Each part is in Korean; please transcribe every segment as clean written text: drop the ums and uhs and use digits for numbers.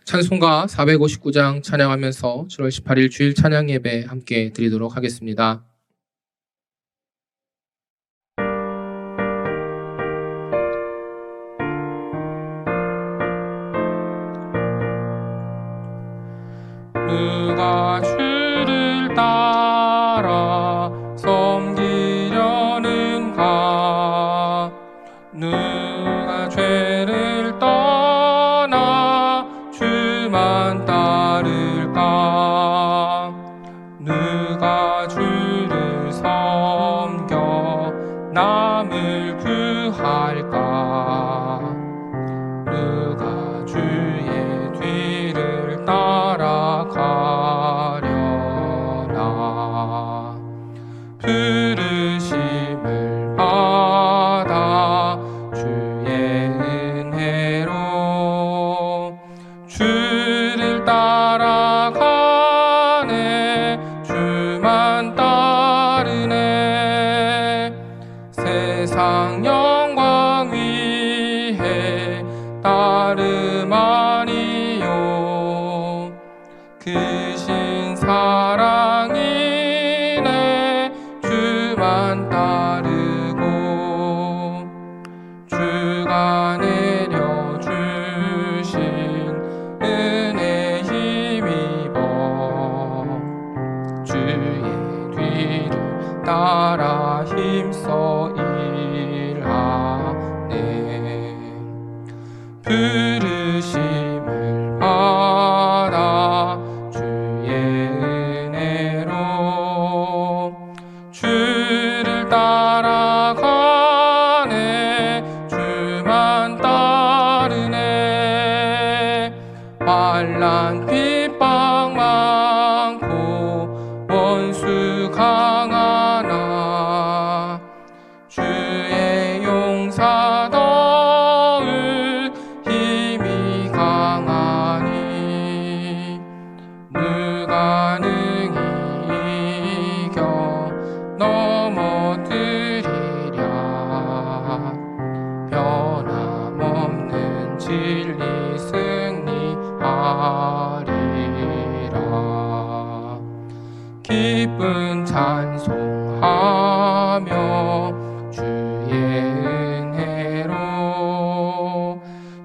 찬송가 459장 찬양하면서 7월 18일 주일 찬양 예배 함께 드리도록 하겠습니다. 누가 주를 따라 섬기려는가? 누가 죄를 떠나 주만 따를까? 누가 주를 섬겨 남을 구할까? 누가 주의 뒤를 따라가려나? 부르심을 받아 주의 은혜로 주를 따라가네. 주만 따르네. 세상 영광 위해 따름 아니요 크신 사랑이네. 주만 따르고 주가 내려주신 은혜 힘입어 주의 뒤를 따라 힘써 일하 기쁜 찬송하며 주의 은혜로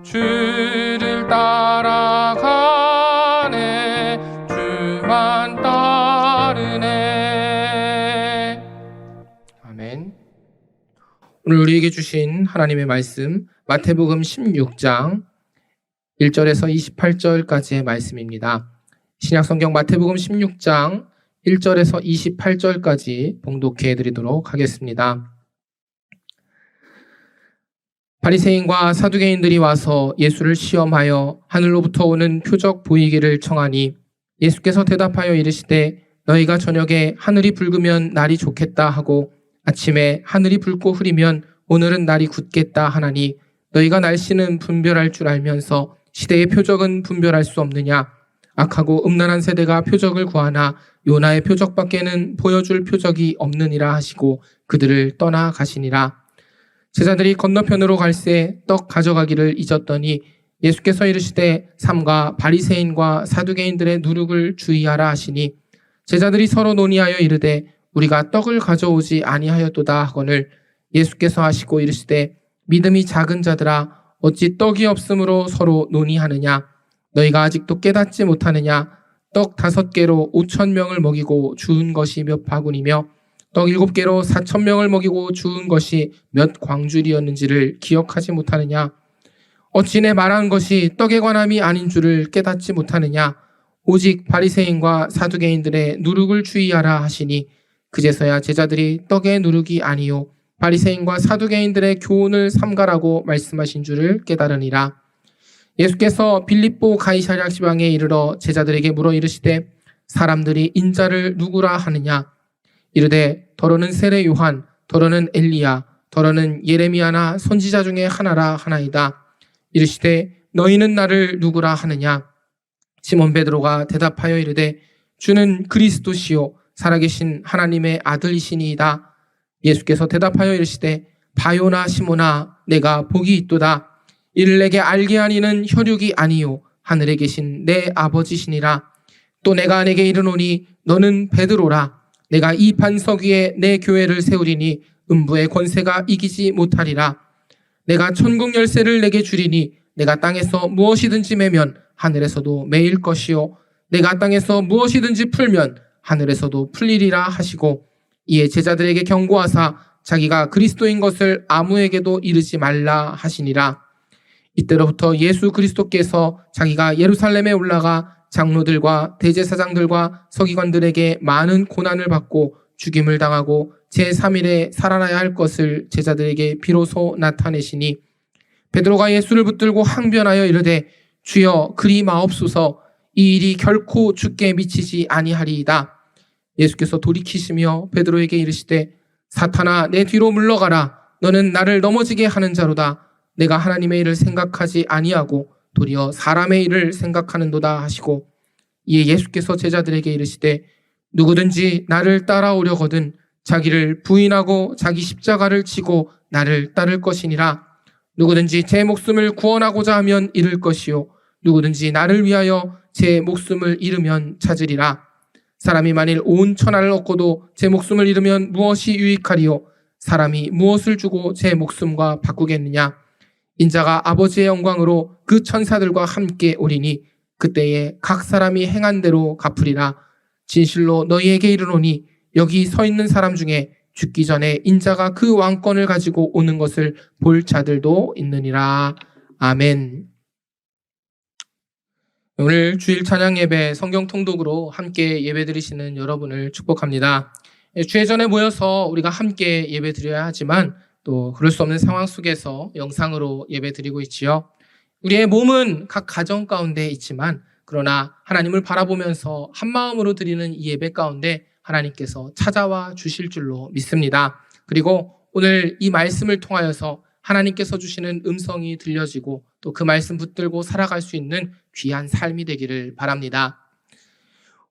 주를 따라가네 주만 따르네. 아멘. 오늘 우리에게 주신 하나님의 말씀 마태복음 16장 1절에서 28절까지의 말씀입니다. 신약성경 마태복음 16장 1절에서 28절까지 봉독해 드리도록 하겠습니다. 바리새인과 사두개인들이 와서 예수를 시험하여 하늘로부터 오는 표적 보이기를 청하니 예수께서 대답하여 이르시되 너희가 저녁에 하늘이 붉으면 날이 좋겠다 하고 아침에 하늘이 붉고 흐리면 오늘은 날이 굳겠다 하나니 너희가 날씨는 분별할 줄 알면서 시대의 표적은 분별할 수 없느냐? 악하고 음란한 세대가 표적을 구하나 요나의 표적밖에는 보여줄 표적이 없느니라 하시고 그들을 떠나 가시니라. 제자들이 건너편으로 갈새 떡 가져가기를 잊었더니 예수께서 이르시되 삼가 바리새인과 사두개인들의 누룩을 주의하라 하시니 제자들이 서로 논의하여 이르되 우리가 떡을 가져오지 아니하였도다 하거늘 예수께서 하시고 이르시되 믿음이 작은 자들아 어찌 떡이 없으므로 서로 논의하느냐? 너희가 아직도 깨닫지 못하느냐? 떡 5개로 5,000명을 먹이고 주운 것이 몇 바구니며 떡 7개로 4,000명을 먹이고 주운 것이 몇 광줄이었는지를 기억하지 못하느냐? 어찌 내 말한 것이 떡에 관함이 아닌 줄을 깨닫지 못하느냐? 오직 바리새인과 사두개인들의 누룩을 주의하라 하시니 그제서야 제자들이 떡의 누룩이 아니요 바리새인과 사두개인들의 교훈을 삼가라고 말씀하신 줄을 깨달으니라. 예수께서 빌립보 가이사랴 지방에 이르러 제자들에게 물어 이르시되 사람들이 인자를 누구라 하느냐? 이르되 더러는 세례 요한, 더러는 엘리야, 더러는 예레미야나 선지자 중에 하나라 하나이다. 이르시되 너희는 나를 누구라 하느냐? 시몬 베드로가 대답하여 이르되 주는 그리스도시요 살아계신 하나님의 아들이시니이다. 예수께서 대답하여 이르시되 바요나 시몬아 내가 복이 있도다. 이를 내게 알게 하니는 혈육이 아니요 하늘에 계신 내 아버지시니라. 또 내가 내게 이르노니 너는 베드로라. 내가 이 반석 위에 내 교회를 세우리니 음부의 권세가 이기지 못하리라. 내가 천국 열쇠를 내게 주리니 내가 땅에서 무엇이든지 매면 하늘에서도 매일 것이요 내가 땅에서 무엇이든지 풀면 하늘에서도 풀리리라 하시고 이에 제자들에게 경고하사 자기가 그리스도인 것을 아무에게도 이르지 말라 하시니라. 이때로부터 예수 그리스도께서 자기가 예루살렘에 올라가 장로들과 대제사장들과 서기관들에게 많은 고난을 받고 죽임을 당하고 제3일에 살아나야 할 것을 제자들에게 비로소 나타내시니 베드로가 예수를 붙들고 항변하여 이르되 주여 그리 마옵소서 이 일이 결코 주께 미치지 아니하리이다. 예수께서 돌이키시며 베드로에게 이르시되 사탄아 내 뒤로 물러가라. 너는 나를 넘어지게 하는 자로다. 내가 하나님의 일을 생각하지 아니하고 도리어 사람의 일을 생각하는도다 하시고 이에 예수께서 제자들에게 이르시되 누구든지 나를 따라오려거든 자기를 부인하고 자기 십자가를 지고 나를 따를 것이니라. 누구든지 제 목숨을 구원하고자 하면 잃을 것이요 누구든지 나를 위하여 제 목숨을 잃으면 찾으리라. 사람이 만일 온 천하를 얻고도 제 목숨을 잃으면 무엇이 유익하리요? 사람이 무엇을 주고 제 목숨과 바꾸겠느냐? 인자가 아버지의 영광으로 그 천사들과 함께 오리니 그때에 각 사람이 행한 대로 갚으리라. 진실로 너희에게 이르노니 여기 서 있는 사람 중에 죽기 전에 인자가 그 왕권을 가지고 오는 것을 볼 자들도 있느니라. 아멘. 오늘 주일 찬양 예배 성경 통독으로 함께 예배 드리시는 여러분을 축복합니다. 주일 전에 모여서 우리가 함께 예배 드려야 하지만 또 그럴 수 없는 상황 속에서 영상으로 예배 드리고 있지요. 우리의 몸은 각 가정 가운데 있지만 그러나 하나님을 바라보면서 한 마음으로 드리는 이 예배 가운데 하나님께서 찾아와 주실 줄로 믿습니다. 그리고 오늘 이 말씀을 통하여서 하나님께서 주시는 음성이 들려지고 또 그 말씀 붙들고 살아갈 수 있는 귀한 삶이 되기를 바랍니다.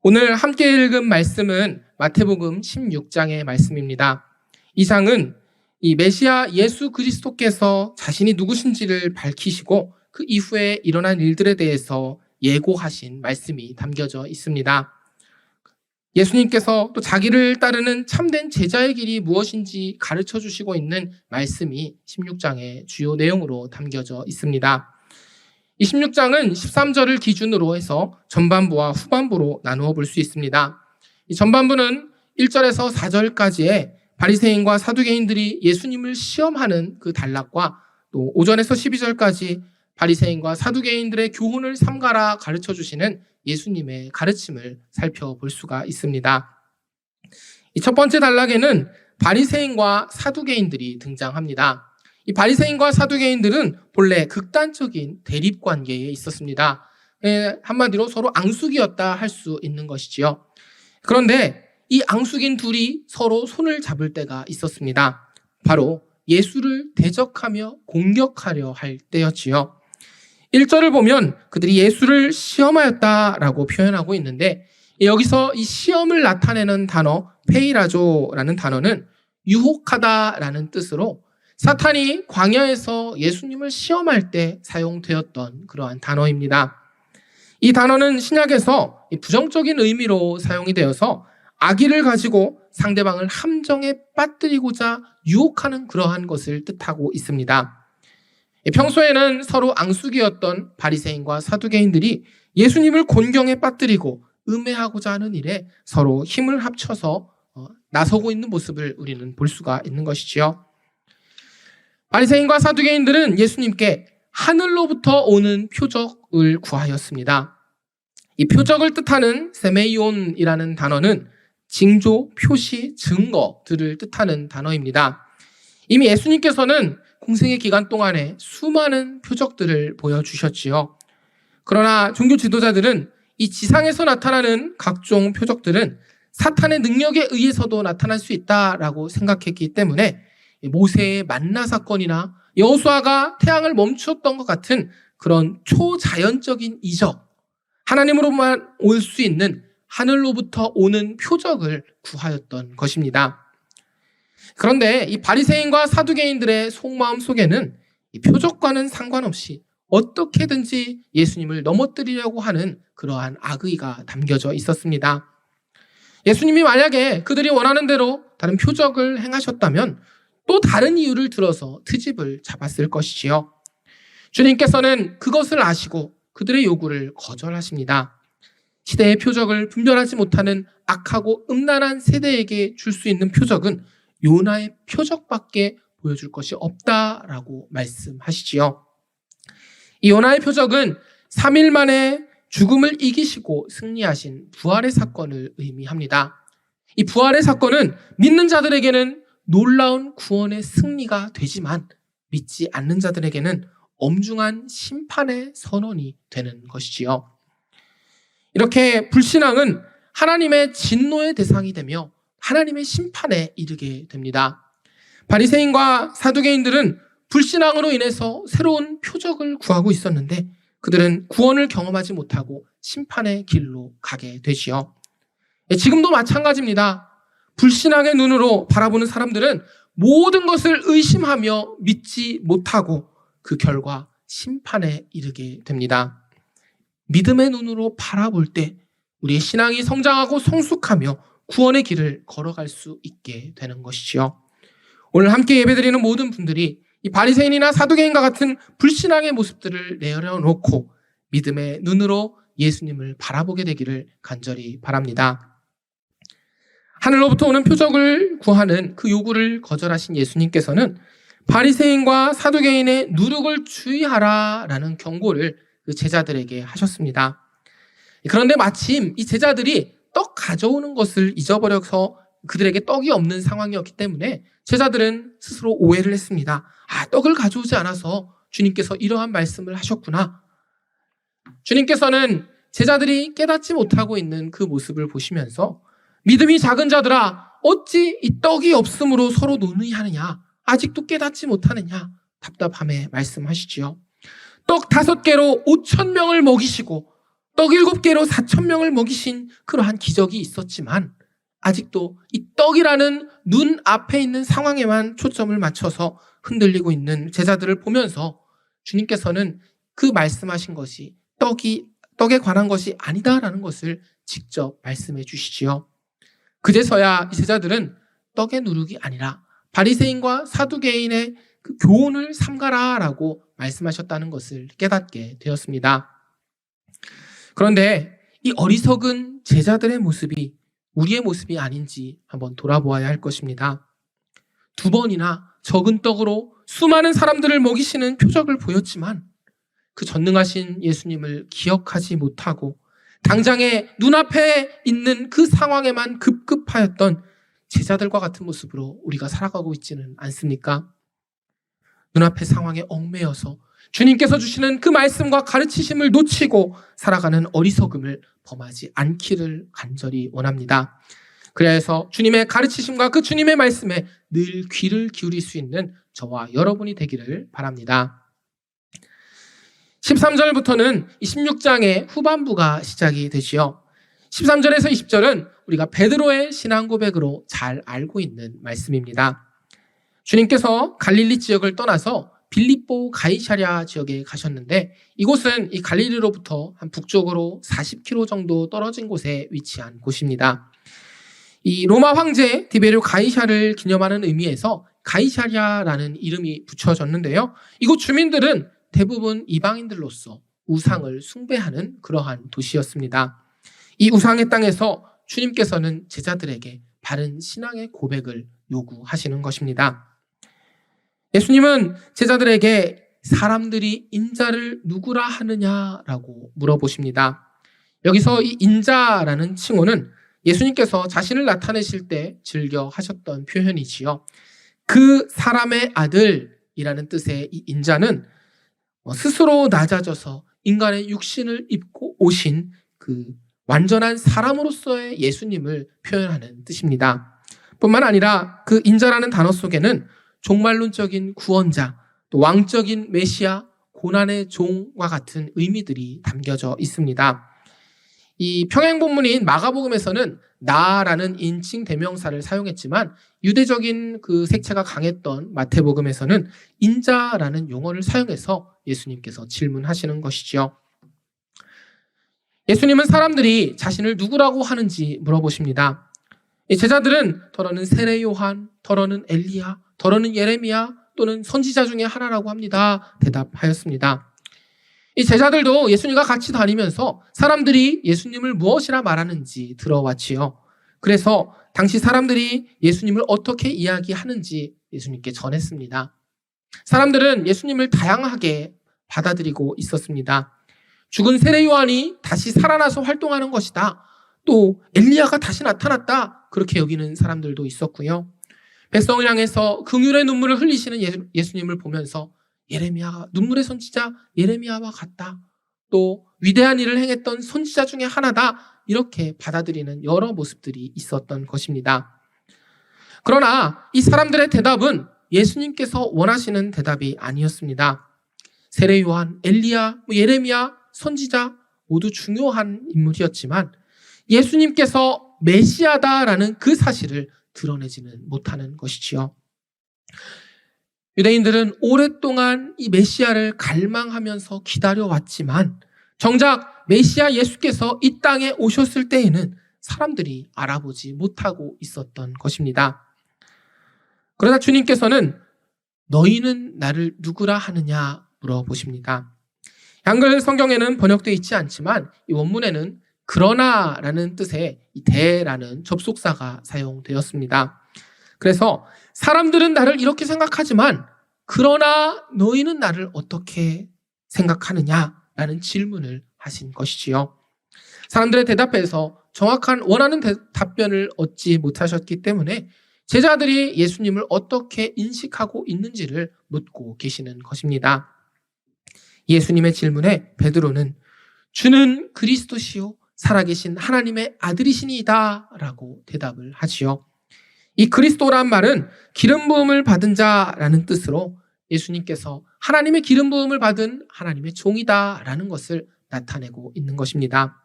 오늘 함께 읽은 말씀은 마태복음 16장의 말씀입니다. 이 장은 이 메시아 예수 그리스도께서 자신이 누구신지를 밝히시고 그 이후에 일어난 일들에 대해서 예고하신 말씀이 담겨져 있습니다. 예수님께서 또 자기를 따르는 참된 제자의 길이 무엇인지 가르쳐 주시고 있는 말씀이 16장의 주요 내용으로 담겨져 있습니다. 이 16장은 13절을 기준으로 해서 전반부와 후반부로 나누어 볼 수 있습니다. 이 전반부는 1절에서 4절까지의 바리새인과 사두개인들이 예수님을 시험하는 그 단락과 또 5절에서 12절까지 바리새인과 사두개인들의 교훈을 삼가라 가르쳐 주시는 예수님의 가르침을 살펴볼 수가 있습니다. 이 첫 번째 단락에는 바리새인과 사두개인들이 등장합니다. 이 바리새인과 사두개인들은 본래 극단적인 대립 관계에 있었습니다. 한마디로 서로 앙숙이었다 할 수 있는 것이지요. 그런데 이 앙숙인 둘이 서로 손을 잡을 때가 있었습니다. 바로 예수를 대적하며 공격하려 할 때였지요. 1절을 보면 그들이 예수를 시험하였다라고 표현하고 있는데, 여기서 이 시험을 나타내는 단어 페이라조라는 단어는 유혹하다라는 뜻으로 사탄이 광야에서 예수님을 시험할 때 사용되었던 그러한 단어입니다. 이 단어는 신약에서 부정적인 의미로 사용이 되어서 악의를 가지고 상대방을 함정에 빠뜨리고자 유혹하는 그러한 것을 뜻하고 있습니다. 평소에는 서로 앙숙이었던 바리새인과 사두개인들이 예수님을 곤경에 빠뜨리고 음해하고자 하는 일에 서로 힘을 합쳐서 나서고 있는 모습을 우리는 볼 수가 있는 것이지요. 바리새인과 사두개인들은 예수님께 하늘로부터 오는 표적을 구하였습니다. 이 표적을 뜻하는 세메이온이라는 단어는 징조, 표시, 증거들을 뜻하는 단어입니다. 이미 예수님께서는 공생의 기간 동안에 수많은 표적들을 보여주셨지요. 그러나 종교 지도자들은 이 지상에서 나타나는 각종 표적들은 사탄의 능력에 의해서도 나타날 수 있다라고 생각했기 때문에 모세의 만나 사건이나 여호수아가 태양을 멈추었던 것 같은 그런 초자연적인 이적, 하나님으로만 올 수 있는 하늘로부터 오는 표적을 구하였던 것입니다. 그런데 이 바리새인과 사두개인들의 속마음 속에는 이 표적과는 상관없이 어떻게든지 예수님을 넘어뜨리려고 하는 그러한 악의가 담겨져 있었습니다. 예수님이 만약에 그들이 원하는 대로 다른 표적을 행하셨다면 또 다른 이유를 들어서 트집을 잡았을 것이지요. 주님께서는 그것을 아시고 그들의 요구를 거절하십니다. 시대의 표적을 분별하지 못하는 악하고 음란한 세대에게 줄 수 있는 표적은 요나의 표적밖에 보여줄 것이 없다라고 말씀하시지요. 이 요나의 표적은 3일 만에 죽음을 이기시고 승리하신 부활의 사건을 의미합니다. 이 부활의 사건은 믿는 자들에게는 놀라운 구원의 승리가 되지만 믿지 않는 자들에게는 엄중한 심판의 선언이 되는 것이지요. 이렇게 불신앙은 하나님의 진노의 대상이 되며 하나님의 심판에 이르게 됩니다. 바리새인과 사두개인들은 불신앙으로 인해서 새로운 표적을 구하고 있었는데 그들은 구원을 경험하지 못하고 심판의 길로 가게 되지요. 지금도 마찬가지입니다. 불신앙의 눈으로 바라보는 사람들은 모든 것을 의심하며 믿지 못하고 그 결과 심판에 이르게 됩니다. 믿음의 눈으로 바라볼 때 우리의 신앙이 성장하고 성숙하며 구원의 길을 걸어갈 수 있게 되는 것이지요. 오늘 함께 예배드리는 모든 분들이 이 바리새인이나 사두개인과 같은 불신앙의 모습들을 내려놓고 믿음의 눈으로 예수님을 바라보게 되기를 간절히 바랍니다. 하늘로부터 오는 표적을 구하는 그 요구를 거절하신 예수님께서는 바리새인과 사두개인의 누룩을 주의하라라는 경고를 그 제자들에게 하셨습니다. 그런데 마침 이 제자들이 떡 가져오는 것을 잊어버려서 그들에게 떡이 없는 상황이었기 때문에 제자들은 스스로 오해를 했습니다. 떡을 가져오지 않아서 주님께서 이러한 말씀을 하셨구나. 주님께서는 제자들이 깨닫지 못하고 있는 그 모습을 보시면서 믿음이 작은 자들아 어찌 이 떡이 없음으로 서로 논의하느냐, 아직도 깨닫지 못하느냐, 답답함에 말씀하시지요. 떡 5개로 5,000명을 먹이시고 떡 7개로 4,000명을 먹이신 그러한 기적이 있었지만 아직도 이 떡이라는 눈 앞에 있는 상황에만 초점을 맞춰서 흔들리고 있는 제자들을 보면서 주님께서는 그 말씀하신 것이 떡에 관한 것이 아니다라는 것을 직접 말씀해 주시지요. 그제서야 이 제자들은 떡의 누룩이 아니라 바리새인과 사두개인의 그 교훈을 삼가라라고 말씀하셨다는 것을 깨닫게 되었습니다. 그런데 이 어리석은 제자들의 모습이 우리의 모습이 아닌지 한번 돌아보아야 할 것입니다. 2번이나 적은 떡으로 수많은 사람들을 먹이시는 표적을 보였지만 그 전능하신 예수님을 기억하지 못하고 당장에 눈앞에 있는 그 상황에만 급급하였던 제자들과 같은 모습으로 우리가 살아가고 있지는 않습니까? 눈앞의 상황에 얽매여서 주님께서 주시는 그 말씀과 가르치심을 놓치고 살아가는 어리석음을 범하지 않기를 간절히 원합니다. 그래서 주님의 가르치심과 그 주님의 말씀에 늘 귀를 기울일 수 있는 저와 여러분이 되기를 바랍니다. 13절부터는 이 16장의 후반부가 시작이 되지요. 13절에서 20절은 우리가 베드로의 신앙 고백으로 잘 알고 있는 말씀입니다. 주님께서 갈릴리 지역을 떠나서 빌립보 가이사랴 지역에 가셨는데 이곳은 이 갈릴리로부터 한 북쪽으로 40km 정도 떨어진 곳에 위치한 곳입니다. 이 로마 황제 디베르 가이사를 기념하는 의미에서 가이사랴라는 이름이 붙여졌는데요. 이곳 주민들은 대부분 이방인들로서 우상을 숭배하는 그러한 도시였습니다. 이 우상의 땅에서 주님께서는 제자들에게 바른 신앙의 고백을 요구하시는 것입니다. 예수님은 제자들에게 사람들이 인자를 누구라 하느냐라고 물어보십니다. 여기서 이 인자라는 칭호는 예수님께서 자신을 나타내실 때 즐겨 하셨던 표현이지요. 그 사람의 아들이라는 뜻의 이 인자는 스스로 낮아져서 인간의 육신을 입고 오신 그 완전한 사람으로서의 예수님을 표현하는 뜻입니다. 뿐만 아니라 그 인자라는 단어 속에는 종말론적인 구원자, 또 왕적인 메시아, 고난의 종과 같은 의미들이 담겨져 있습니다. 이 평행본문인 마가복음에서는 나라는 인칭 대명사를 사용했지만 유대적인 그 색채가 강했던 마태복음에서는 인자라는 용어를 사용해서 예수님께서 질문하시는 것이지요. 예수님은 사람들이 자신을 누구라고 하는지 물어보십니다. 제자들은 더러는 세례 요한, 더러는 엘리야, 더러는 예레미야 또는 선지자 중에 하나라고 합니다. 대답하였습니다. 이 제자들도 예수님과 같이 다니면서 사람들이 예수님을 무엇이라 말하는지 들어왔지요. 그래서 당시 사람들이 예수님을 어떻게 이야기하는지 예수님께 전했습니다. 사람들은 예수님을 다양하게 받아들이고 있었습니다. 죽은 세례 요한이 다시 살아나서 활동하는 것이다. 또 엘리야가 다시 나타났다. 그렇게 여기는 사람들도 있었고요. 백성을 향해서 긍휼의 눈물을 흘리시는 예수님을 보면서 예레미야가 눈물의 선지자 예레미야와 같다. 또 위대한 일을 행했던 선지자 중에 하나다. 이렇게 받아들이는 여러 모습들이 있었던 것입니다. 그러나 이 사람들의 대답은 예수님께서 원하시는 대답이 아니었습니다. 세례 요한, 엘리야, 예레미야, 선지자 모두 중요한 인물이었지만 예수님께서 메시아다라는 그 사실을 드러내지는 못하는 것이지요. 유대인들은 오랫동안 이 메시아를 갈망하면서 기다려왔지만 정작 메시아 예수께서 이 땅에 오셨을 때에는 사람들이 알아보지 못하고 있었던 것입니다. 그러나 주님께서는 너희는 나를 누구라 하느냐 물어보십니다. 한글 성경에는 번역되어 있지 않지만 이 원문에는 그러나라는 뜻의 이 대라는 접속사가 사용되었습니다. 그래서 사람들은 나를 이렇게 생각하지만 그러나 너희는 나를 어떻게 생각하느냐라는 질문을 하신 것이지요. 사람들의 대답에서 정확한 원하는 답변을 얻지 못하셨기 때문에 제자들이 예수님을 어떻게 인식하고 있는지를 묻고 계시는 것입니다. 예수님의 질문에 베드로는 주는 그리스도시요 살아계신 하나님의 아들이시니이다 라고 대답을 하지요. 이 그리스도란 말은 기름 부음을 받은 자라는 뜻으로 예수님께서 하나님의 기름 부음을 받은 하나님의 종이다라는 것을 나타내고 있는 것입니다.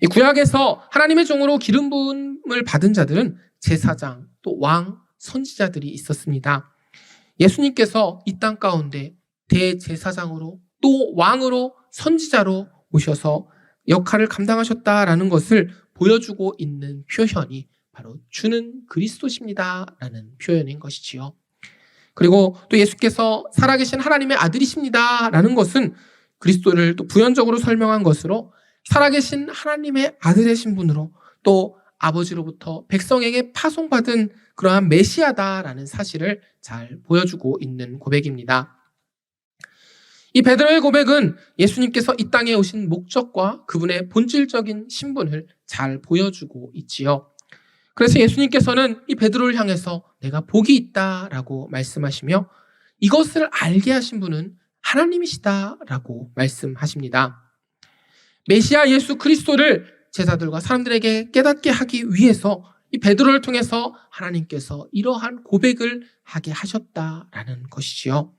이 구약에서 하나님의 종으로 기름 부음을 받은 자들은 제사장, 또 왕, 선지자들이 있었습니다. 예수님께서 이 땅 가운데 대제사장으로 또 왕으로 선지자로 오셔서 역할을 감당하셨다라는 것을 보여주고 있는 표현이 바로 주는 그리스도십니다 라는 표현인 것이지요. 그리고 또 예수께서 살아계신 하나님의 아들이십니다 라는 것은 그리스도를 또 부연적으로 설명한 것으로 살아계신 하나님의 아들이신 분으로 또 아버지로부터 백성에게 파송받은 그러한 메시아다라는 사실을 잘 보여주고 있는 고백입니다. 이 베드로의 고백은 예수님께서 이 땅에 오신 목적과 그분의 본질적인 신분을 잘 보여주고 있지요. 그래서 예수님께서는 이 베드로를 향해서 내가 복이 있다라고 말씀하시며 이것을 알게 하신 분은 하나님이시다라고 말씀하십니다. 메시아 예수 그리스도를 제자들과 사람들에게 깨닫게 하기 위해서 이 베드로를 통해서 하나님께서 이러한 고백을 하게 하셨다라는 것이지요.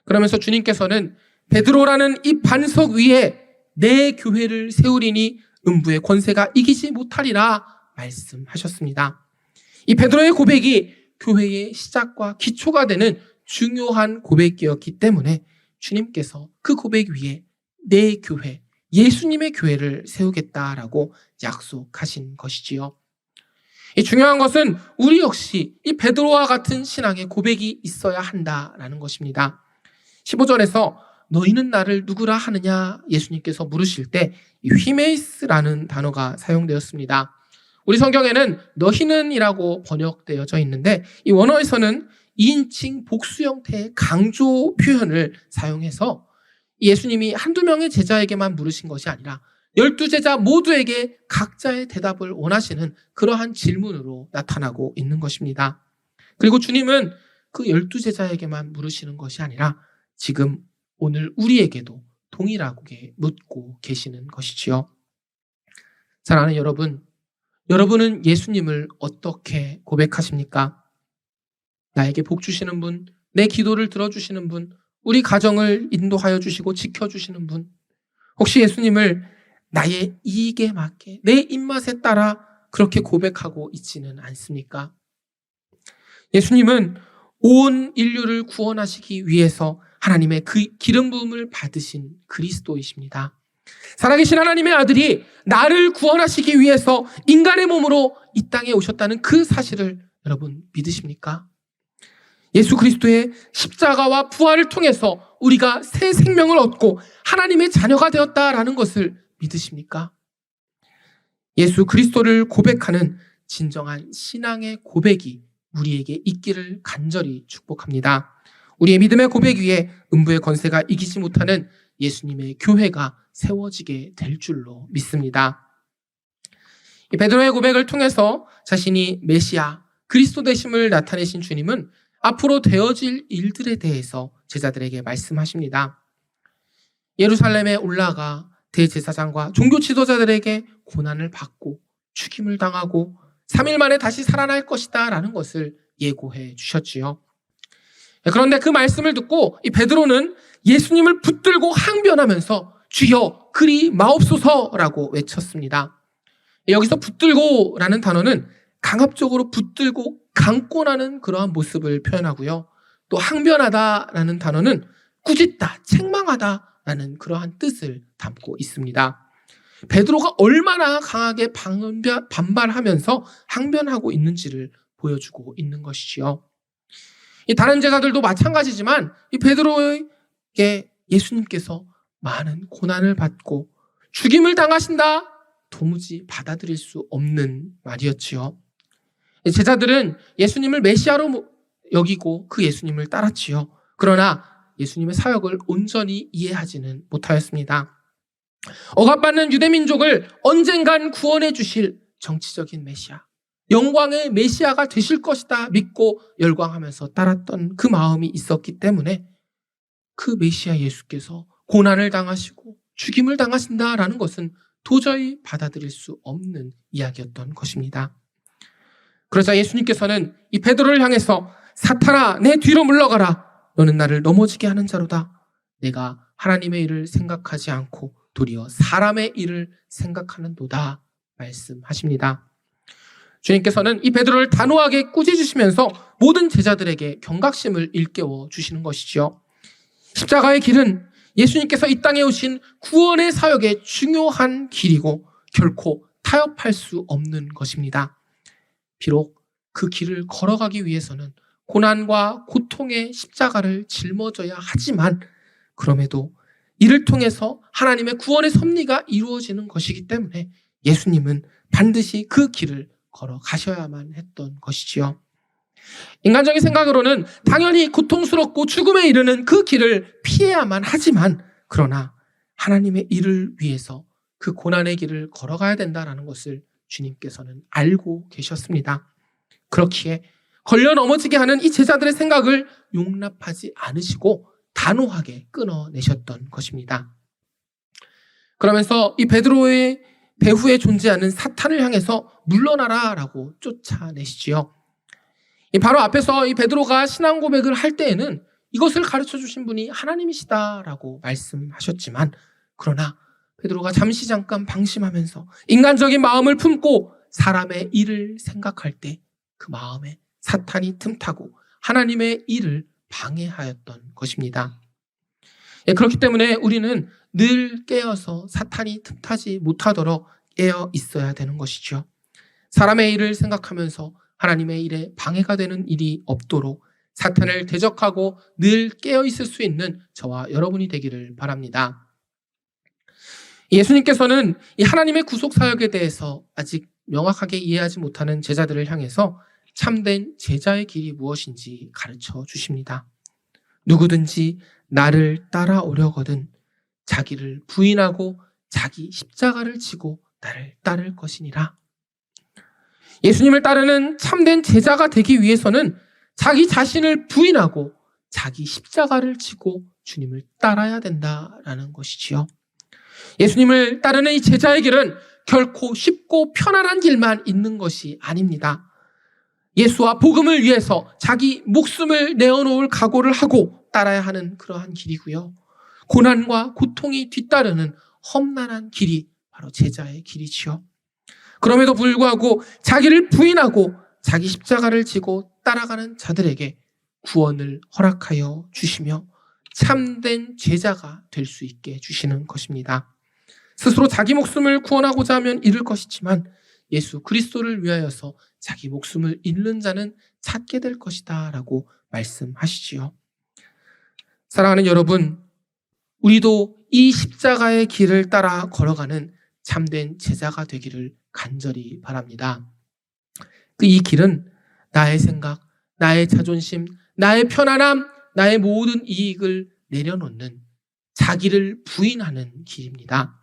그러면서 주님께서는 베드로라는 이 반석 위에 내 교회를 세우리니 음부의 권세가 이기지 못하리라 말씀하셨습니다. 이 베드로의 고백이 교회의 시작과 기초가 되는 중요한 고백이었기 때문에 주님께서 그 고백 위에 내 교회, 예수님의 교회를 세우겠다라고 약속하신 것이지요. 이 중요한 것은 우리 역시 이 베드로와 같은 신앙의 고백이 있어야 한다라는 것입니다. 15절에서 너희는 나를 누구라 하느냐 예수님께서 물으실 때 이 휘메이스라는 단어가 사용되었습니다. 우리 성경에는 너희는이라고 번역되어져 있는데 이 원어에서는 2인칭 복수 형태의 강조 표현을 사용해서 예수님이 한두 명의 제자에게만 물으신 것이 아니라 12제자 모두에게 각자의 대답을 원하시는 그러한 질문으로 나타나고 있는 것입니다. 그리고 주님은 그 12제자에게만 물으시는 것이 아니라 지금 오늘 우리에게도 동일하게 묻고 계시는 것이지요. 사랑하는 여러분, 여러분은 예수님을 어떻게 고백하십니까? 나에게 복 주시는 분, 내 기도를 들어주시는 분, 우리 가정을 인도하여 주시고 지켜주시는 분, 혹시 예수님을 나의 이익에 맞게 내 입맛에 따라 그렇게 고백하고 있지는 않습니까? 예수님은 온 인류를 구원하시기 위해서 하나님의 그 기름 부음을 받으신 그리스도이십니다. 살아계신 하나님의 아들이 나를 구원하시기 위해서 인간의 몸으로 이 땅에 오셨다는 그 사실을 여러분 믿으십니까? 예수 그리스도의 십자가와 부활을 통해서 우리가 새 생명을 얻고 하나님의 자녀가 되었다라는 것을 믿으십니까? 예수 그리스도를 고백하는 진정한 신앙의 고백이 우리에게 있기를 간절히 축복합니다. 우리의 믿음의 고백 위에 음부의 권세가 이기지 못하는 예수님의 교회가 세워지게 될 줄로 믿습니다. 이 베드로의 고백을 통해서 자신이 메시아, 그리스도 되심을 나타내신 주님은 앞으로 되어질 일들에 대해서 제자들에게 말씀하십니다. 예루살렘에 올라가 대제사장과 종교 지도자들에게 고난을 받고 죽임을 당하고 3일 만에 다시 살아날 것이다 라는 것을 예고해 주셨지요. 그런데 그 말씀을 듣고 이 베드로는 예수님을 붙들고 항변하면서 주여 그리 마옵소서라고 외쳤습니다. 여기서 붙들고라는 단어는 강압적으로 붙들고 강권하는 그러한 모습을 표현하고요. 또 항변하다라는 단어는 꾸짖다, 책망하다라는 그러한 뜻을 담고 있습니다. 베드로가 얼마나 강하게 반발하면서 항변하고 있는지를 보여주고 있는 것이지요. 이 다른 제자들도 마찬가지지만 이 베드로에게 예수님께서 많은 고난을 받고 죽임을 당하신다 도무지 받아들일 수 없는 말이었지요. 제자들은 예수님을 메시아로 여기고 그 예수님을 따랐지요. 그러나 예수님의 사역을 온전히 이해하지는 못하였습니다. 억압받는 유대민족을 언젠간 구원해 주실 정치적인 메시아, 영광의 메시아가 되실 것이다 믿고 열광하면서 따랐던 그 마음이 있었기 때문에 그 메시아 예수께서 고난을 당하시고 죽임을 당하신다라는 것은 도저히 받아들일 수 없는 이야기였던 것입니다. 그러자 예수님께서는 이 베드로를 향해서 사탄아 내 뒤로 물러가라. 너는 나를 넘어지게 하는 자로다. 내가 하나님의 일을 생각하지 않고 도리어 사람의 일을 생각하는도다 말씀하십니다. 주님께서는 이 베드로를 단호하게 꾸짖으시면서 모든 제자들에게 경각심을 일깨워 주시는 것이지요. 십자가의 길은 예수님께서 이 땅에 오신 구원의 사역의 중요한 길이고 결코 타협할 수 없는 것입니다. 비록 그 길을 걸어가기 위해서는 고난과 고통의 십자가를 짊어져야 하지만 그럼에도 이를 통해서 하나님의 구원의 섭리가 이루어지는 것이기 때문에 예수님은 반드시 그 길을 걸어가셔야만 했던 것이지요. 인간적인 생각으로는 당연히 고통스럽고 죽음에 이르는 그 길을 피해야만 하지만 그러나 하나님의 일을 위해서 그 고난의 길을 걸어가야 된다는 것을 주님께서는 알고 계셨습니다. 그렇기에 걸려 넘어지게 하는 이 제자들의 생각을 용납하지 않으시고 단호하게 끊어내셨던 것입니다. 그러면서 이 베드로의 배후에 존재하는 사탄을 향해서 물러나라 라고 쫓아내시지요. 바로 앞에서 이 베드로가 신앙 고백을 할 때에는 이것을 가르쳐 주신 분이 하나님이시다라고 말씀하셨지만 그러나 베드로가 잠깐 방심하면서 인간적인 마음을 품고 사람의 일을 생각할 때 그 마음에 사탄이 틈타고 하나님의 일을 방해하였던 것입니다. 그렇기 때문에 우리는 늘 깨어서 사탄이 틈타지 못하도록 깨어 있어야 되는 것이죠. 사람의 일을 생각하면서 하나님의 일에 방해가 되는 일이 없도록 사탄을 대적하고 늘 깨어 있을 수 있는 저와 여러분이 되기를 바랍니다. 예수님께서는 이 하나님의 구속 사역에 대해서 아직 명확하게 이해하지 못하는 제자들을 향해서 참된 제자의 길이 무엇인지 가르쳐 주십니다. 누구든지 나를 따라오려거든 자기를 부인하고 자기 십자가를 지고 나를 따를 것이니라. 예수님을 따르는 참된 제자가 되기 위해서는 자기 자신을 부인하고 자기 십자가를 지고 주님을 따라야 된다라는 것이지요. 예수님을 따르는 이 제자의 길은 결코 쉽고 편안한 길만 있는 것이 아닙니다. 예수와 복음을 위해서 자기 목숨을 내어놓을 각오를 하고 따라야 하는 그러한 길이고요. 고난과 고통이 뒤따르는 험난한 길이 바로 제자의 길이지요. 그럼에도 불구하고 자기를 부인하고 자기 십자가를 지고 따라가는 자들에게 구원을 허락하여 주시며 참된 제자가 될 수 있게 주시는 것입니다. 스스로 자기 목숨을 구원하고자 하면 잃을 것이지만 예수 그리스도를 위하여서 자기 목숨을 잃는 자는 찾게 될 것이다 라고 말씀하시지요. 사랑하는 여러분, 우리도 이 십자가의 길을 따라 걸어가는 참된 제자가 되기를 간절히 바랍니다. 이 길은 나의 생각, 나의 자존심, 나의 편안함, 나의 모든 이익을 내려놓는 자기를 부인하는 길입니다.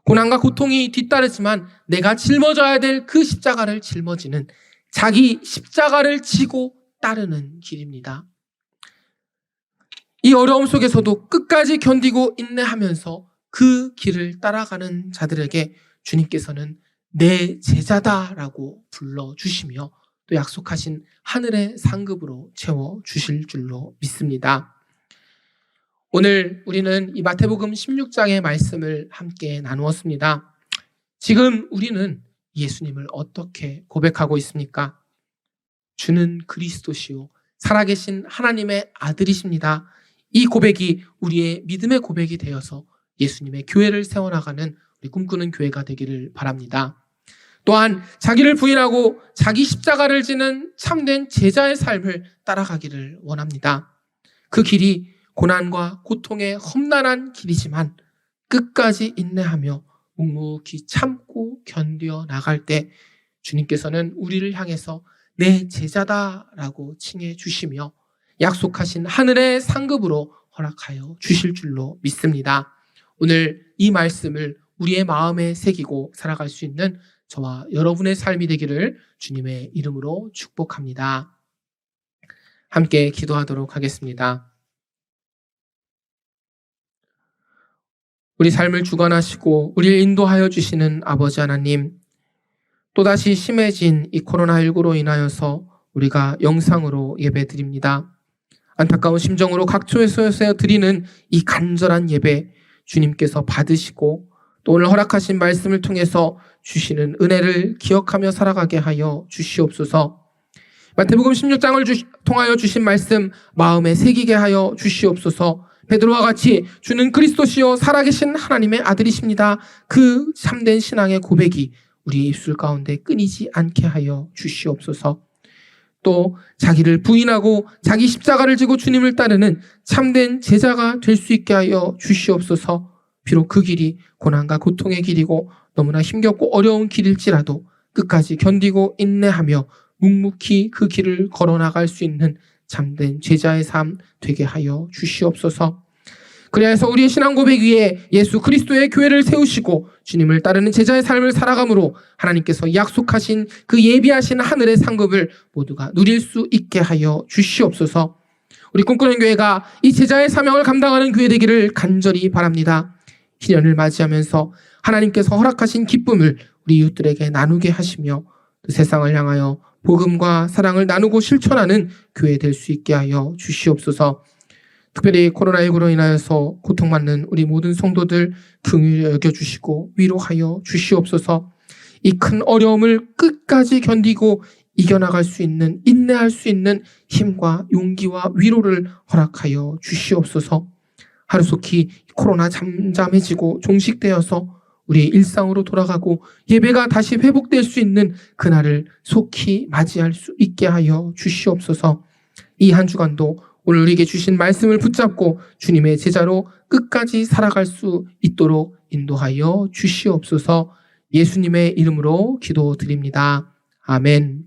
고난과 고통이 뒤따르지만 내가 짊어져야 될 그 십자가를 짊어지는 자기 십자가를 지고 따르는 길입니다. 이 어려움 속에서도 끝까지 견디고 인내하면서 그 길을 따라가는 자들에게 주님께서는 내 제자다라고 불러주시며 또 약속하신 하늘의 상급으로 채워주실 줄로 믿습니다. 오늘 우리는 이 마태복음 16장의 말씀을 함께 나누었습니다. 지금 우리는 예수님을 어떻게 고백하고 있습니까? 주는 그리스도시요 살아계신 하나님의 아들이십니다. 이 고백이 우리의 믿음의 고백이 되어서 예수님의 교회를 세워나가는 우리 꿈꾸는 교회가 되기를 바랍니다. 또한 자기를 부인하고 자기 십자가를 지는 참된 제자의 삶을 따라가기를 원합니다. 그 길이 고난과 고통의 험난한 길이지만 끝까지 인내하며 묵묵히 참고 견뎌 나갈 때 주님께서는 우리를 향해서 내 제자다라고 칭해 주시며 약속하신 하늘의 상급으로 허락하여 주실 줄로 믿습니다. 오늘 이 말씀을 우리의 마음에 새기고 살아갈 수 있는 저와 여러분의 삶이 되기를 주님의 이름으로 축복합니다. 함께 기도하도록 하겠습니다. 우리 삶을 주관하시고 우리를 인도하여 주시는 아버지 하나님, 또다시 심해진 이 코로나19로 인하여서 우리가 영상으로 예배드립니다. 안타까운 심정으로 각처에서 드리는 이 간절한 예배 주님께서 받으시고 또 오늘 허락하신 말씀을 통해서 주시는 은혜를 기억하며 살아가게 하여 주시옵소서. 마태복음 16장을 통하여 주신 말씀 마음에 새기게 하여 주시옵소서. 베드로와 같이 주는 그리스도시요 살아계신 하나님의 아들이십니다. 그 참된 신앙의 고백이 우리 입술 가운데 끊이지 않게 하여 주시옵소서. 또 자기를 부인하고 자기 십자가를 지고 주님을 따르는 참된 제자가 될 수 있게 하여 주시옵소서. 비록 그 길이 고난과 고통의 길이고 너무나 힘겹고 어려운 길일지라도 끝까지 견디고 인내하며 묵묵히 그 길을 걸어나갈 수 있는 참된 제자의 삶 되게 하여 주시옵소서. 그래서 우리의 신앙 고백 위에 예수 그리스도의 교회를 세우시고 주님을 따르는 제자의 삶을 살아감으로 하나님께서 약속하신 그 예비하신 하늘의 상급을 모두가 누릴 수 있게 하여 주시옵소서. 우리 꿈꾸는 교회가 이 제자의 사명을 감당하는 교회 되기를 간절히 바랍니다. 희년을 맞이하면서 하나님께서 허락하신 기쁨을 우리 이웃들에게 나누게 하시며 또 세상을 향하여 복음과 사랑을 나누고 실천하는 교회 될 수 있게 하여 주시옵소서. 특별히 코로나19로 인하여서 고통받는 우리 모든 성도들 긍휼히 여겨주시고 위로하여 주시옵소서. 이 큰 어려움을 끝까지 견디고 이겨나갈 수 있는, 인내할 수 있는 힘과 용기와 위로를 허락하여 주시옵소서. 하루속히 코로나 잠잠해지고 종식되어서 우리의 일상으로 돌아가고 예배가 다시 회복될 수 있는 그날을 속히 맞이할 수 있게 하여 주시옵소서. 이 한 주간도 오늘 우리에게 주신 말씀을 붙잡고 주님의 제자로 끝까지 살아갈 수 있도록 인도하여 주시옵소서. 예수님의 이름으로 기도드립니다. 아멘.